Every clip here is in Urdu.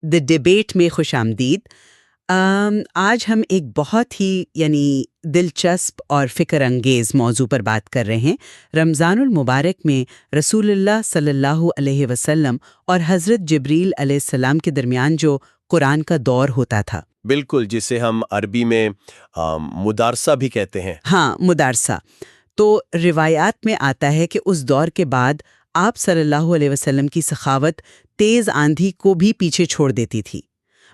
دی ڈیبیٹ میں خوش آمدید۔ آج ہم ایک بہت ہی دلچسپ اور فکر انگیز موضوع پر بات کر رہے ہیں۔ رمضان المبارک میں رسول اللہ صلی اللہ علیہ وسلم اور حضرت جبریل علیہ السلام کے درمیان جو قرآن کا دور ہوتا تھا، بالکل، جسے ہم عربی میں مدارسہ بھی کہتے ہیں۔ ہاں، مدارسہ۔ تو روایات میں آتا ہے کہ اس دور کے بعد آپ صلی اللہ علیہ وسلم کی سخاوت تیز آندھی کو بھی پیچھے چھوڑ دیتی تھی۔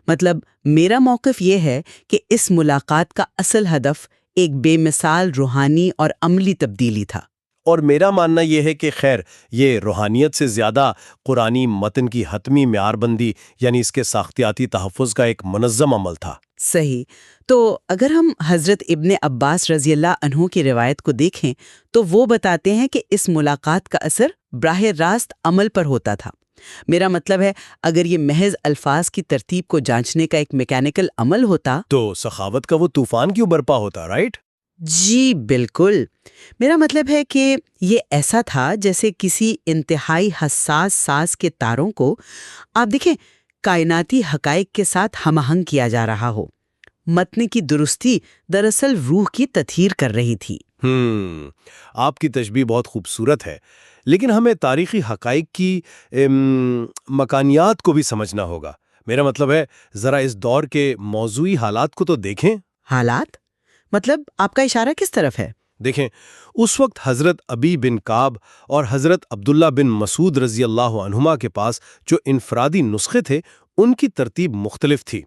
مطلب میرا موقف یہ ہے کہ اس ملاقات کا اصل ہدف ایک بے مثال روحانی اور عملی تبدیلی تھا۔ اور میرا ماننا یہ ہے کہ خیر، یہ روحانیت سے زیادہ قرآنی متن کی حتمی معیار بندی، یعنی اس کے ساختیاتی تحفظ کا ایک منظم عمل تھا۔ صحیح۔ تو اگر ہم حضرت ابن عباس رضی اللہ عنہ کی روایت کو دیکھیں تو وہ بتاتے ہیں کہ اس ملاقات کا اثر براہ راست عمل پر ہوتا تھا۔ میرا مطلب ہے، اگر یہ محض الفاظ کی ترتیب کو جانچنے کا ایک میکینیکل عمل ہوتا تو سخاوت کا وہ طوفان کیوں برپا ہوتا، رائٹ؟ جی بالکل۔ میرا مطلب ہے کہ یہ ایسا تھا جیسے کسی انتہائی حساس ساز کے تاروں کو آپ دیکھیں کائناتی حقائق کے ساتھ ہم آہنگ کیا جا رہا ہو۔ متن کی درستی دراصل روح کی تطہیر کر رہی تھی۔ آپ کی تشبیہ بہت خوبصورت ہے، لیکن ہمیں تاریخی حقائق کی مکانیات کو بھی سمجھنا ہوگا۔ میرا مطلب ہے، ذرا اس دور کے موضوعی حالات کو تو دیکھیں۔ حالات؟ مطلب آپ کا اشارہ کس طرف ہے؟ دیکھیں، اس وقت حضرت ابی بن کعب اور حضرت عبداللہ بن مسعود رضی اللہ عنہما کے پاس جو انفرادی نسخے تھے، ان کی ترتیب مختلف تھی۔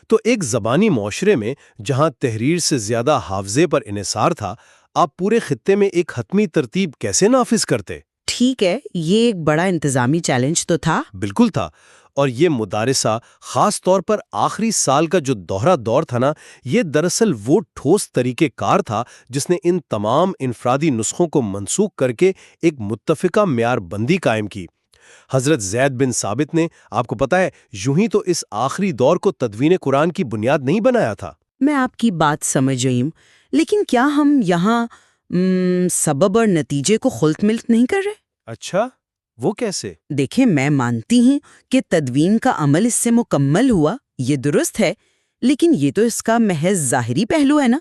تو ایک زبانی معاشرے میں جہاں تحریر سے زیادہ حافظے پر انحصار تھا، آپ پورے خطے میں ایک حتمی ترتیب کیسے نافذ کرتے؟ ٹھیک ہے، یہ ایک بڑا انتظامی چیلنج تو تھا۔ بالکل تھا، اور یہ مدارسہ خاص طور پر آخری سال کا جو دوہرا دور تھا نا، یہ دراصل وہ ٹھوس طریقہ کار تھا جس نے ان تمام انفرادی نسخوں کو منسوخ کر کے ایک متفقہ معیار بندی قائم کی۔ حضرت زید بن ثابت نے، آپ کو پتا ہے، یوں ہی تو اس آخری دور کو تدوین قرآن کی بنیاد نہیں بنایا تھا۔ میں آپ کی بات سمجھ رہی ہوں، لیکن کیا ہم یہاں سبب اور نتیجے کو خلط ملت نہیں کر رہے؟ اچھا، وہ کیسے؟ دیکھیں، میں مانتی ہوں کہ تدوین کا عمل اس سے مکمل ہوا، یہ درست ہے، لیکن یہ تو اس کا محض ظاہری پہلو ہے نا۔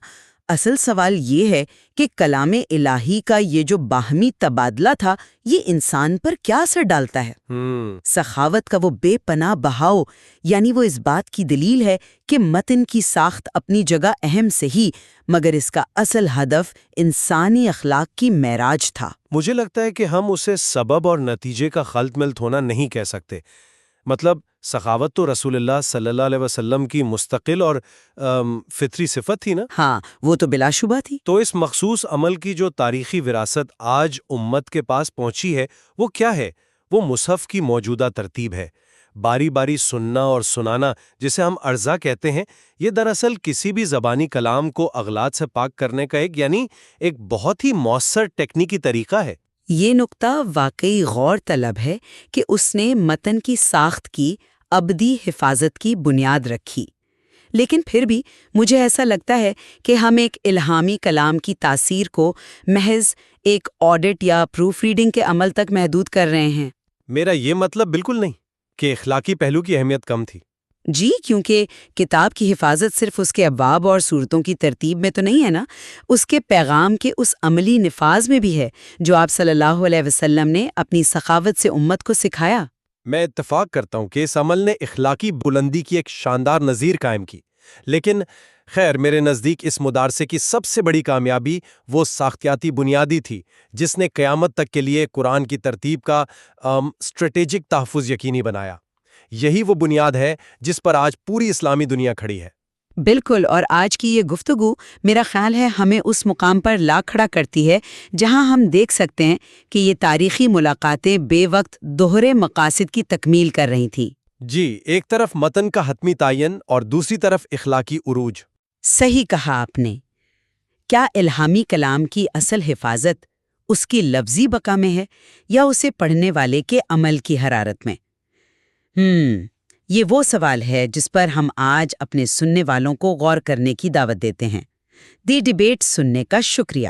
اصل سوال یہ ہے کہ کلام الہی کا یہ جو باہمی تبادلہ تھا، یہ انسان پر کیا اثر ڈالتا ہے؟ سخاوت کا وہ بے پناہ بہاؤ، یعنی وہ اس بات کی دلیل ہے کہ متن کی ساخت اپنی جگہ اہم صحیح، مگر اس کا اصل ہدف انسانی اخلاق کی معراج تھا۔ مجھے لگتا ہے کہ ہم اسے سبب اور نتیجے کا خلط ملت ہونا نہیں کہہ سکتے۔ مطلب سخاوت تو رسول اللہ صلی اللہ علیہ وسلم کی مستقل اور فطری صفت تھی نا۔ ہاں، وہ تو بلا شبہ تھی۔ تو اس مخصوص عمل کی جو تاریخی وراثت آج امت کے پاس پہنچی ہے، وہ کیا ہے؟ وہ مصحف کی موجودہ ترتیب ہے۔ باری باری سننا اور سنانا، جسے ہم ارزا کہتے ہیں، یہ دراصل کسی بھی زبانی کلام کو اغلاط سے پاک کرنے کا ایک بہت ہی مؤثر ٹیکنیکی طریقہ ہے۔ یہ نقطہ واقعی غور طلب ہے کہ اس نے متن کی ساخت کی ابدی حفاظت کی بنیاد رکھی، لیکن پھر بھی مجھے ایسا لگتا ہے کہ ہم ایک الہامی کلام کی تاثیر کو محض ایک آڈٹ یا پروف ریڈنگ کے عمل تک محدود کر رہے ہیں۔ میرا یہ مطلب بالکل نہیں کہ اخلاقی پہلو کی اہمیت کم تھی۔ جی، کیونکہ کتاب کی حفاظت صرف اس کے ابواب اور صورتوں کی ترتیب میں تو نہیں ہے نا، اس کے پیغام کے اس عملی نفاذ میں بھی ہے جو آپ صلی اللہ علیہ وسلم نے اپنی سخاوت سے امت کو سکھایا۔ میں اتفاق کرتا ہوں کہ اس عمل نے اخلاقی بلندی کی ایک شاندار نظیر قائم کی، لیکن خیر، میرے نزدیک اس مدارسے کی سب سے بڑی کامیابی وہ ساختیاتی بنیادی تھی جس نے قیامت تک کے لیے قرآن کی ترتیب کا اسٹریٹجک تحفظ یقینی بنایا۔ یہی وہ بنیاد ہے جس پر آج پوری اسلامی دنیا کھڑی ہے۔ بالکل، اور آج کی یہ گفتگو میرا خیال ہے ہمیں اس مقام پر لا کھڑا کرتی ہے جہاں ہم دیکھ سکتے ہیں کہ یہ تاریخی ملاقاتیں بے وقت دوہرے مقاصد کی تکمیل کر رہی تھیں۔ جی، ایک طرف متن کا حتمی تعین اور دوسری طرف اخلاقی عروج۔ صحیح کہا آپ نے۔ کیا الہامی کلام کی اصل حفاظت اس کی لفظی بقا میں ہے یا اسے پڑھنے والے کے عمل کی حرارت میں؟ یہ وہ سوال ہے جس پر ہم آج اپنے سننے والوں کو غور کرنے کی دعوت دیتے ہیں۔ دی ڈیبیٹ سننے کا شکریہ۔